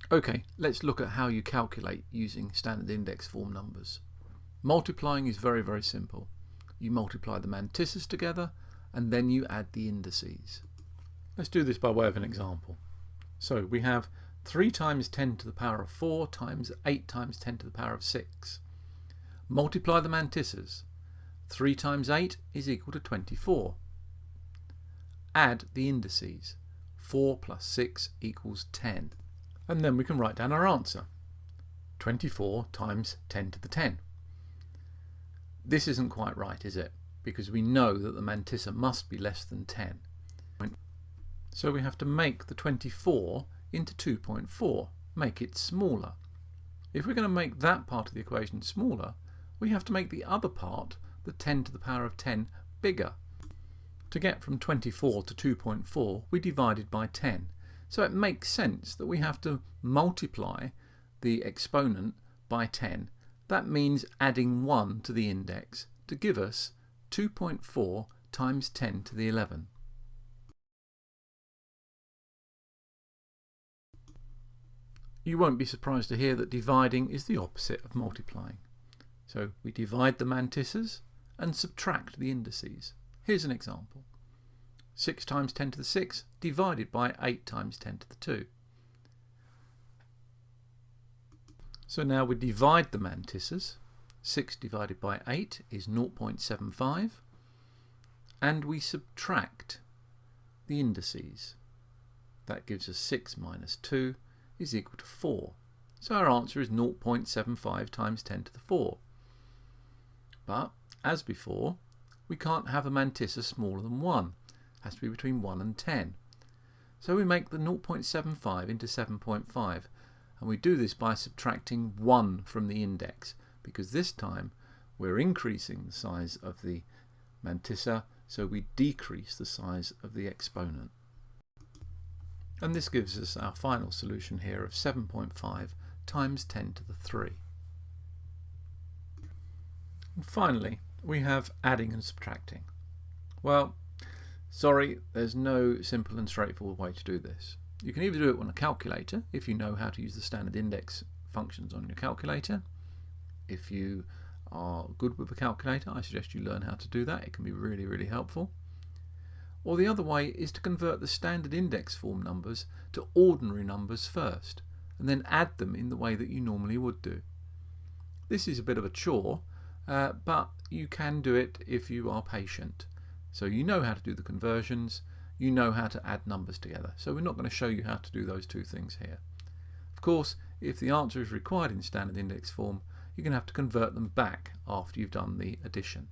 Okay, let's look at how you calculate using standard index form numbers. Multiplying is very, very simple. You multiply the mantisses together and then you add the indices. Let's do this by way of an example. So we have 3 times 10 to the power of 4 times 8 times 10 to the power of 6. Multiply the mantisses. 3 times 8 is equal to 24. Add the indices. 4 plus 6 equals 10. And then we can write down our answer. 24 times 10 to the 10. This isn't quite right, is it? Because we know that the mantissa must be less than 10. So we have to make the 24 into 2.4, make it smaller. If we're going to make that part of the equation smaller, we have to make the other part, the 10 to the power of 10, bigger. To get from 24 to 2.4, we divided by 10. So it makes sense that we have to multiply the exponent by 10. That means adding 1 to the index to give us 2.4 times 10 to the 11. You won't be surprised to hear that dividing is the opposite of multiplying. So we divide the mantisses and subtract the indices. Here's an example. 6 times 10 to the 6 divided by 8 times 10 to the 2. So now we divide the mantisses. 6 divided by 8 is 0.75, and we subtract the indices. That gives us 6 minus 2 is equal to 4. So our answer is 0.75 times 10 to the 4. But, as before, we can't have a mantissa smaller than 1. It has to be between 1 and 10. So we make the 0.75 into 7.5, and we do this by subtracting 1 from the index, because this time we're increasing the size of the mantissa, so we decrease the size of the exponent. And this gives us our final solution here of 7.5 times 10 to the 3. And finally, we have adding and subtracting. Well, sorry, there's no simple and straightforward way to do this. You can either do it on a calculator, if you know how to use the standard index functions on your calculator. If you are good with a calculator, I suggest you learn how to do that. It can be really, really helpful. Or the other way is to convert the standard index form numbers to ordinary numbers first, and then add them in the way that you normally would do. This is a bit of a chore, but you can do it if you are patient. So you know how to do the conversions, you know how to add numbers together. So we're not going to show you how to do those two things here. Of course, if the answer is required in standard index form, you're going to have to convert them back after you've done the addition.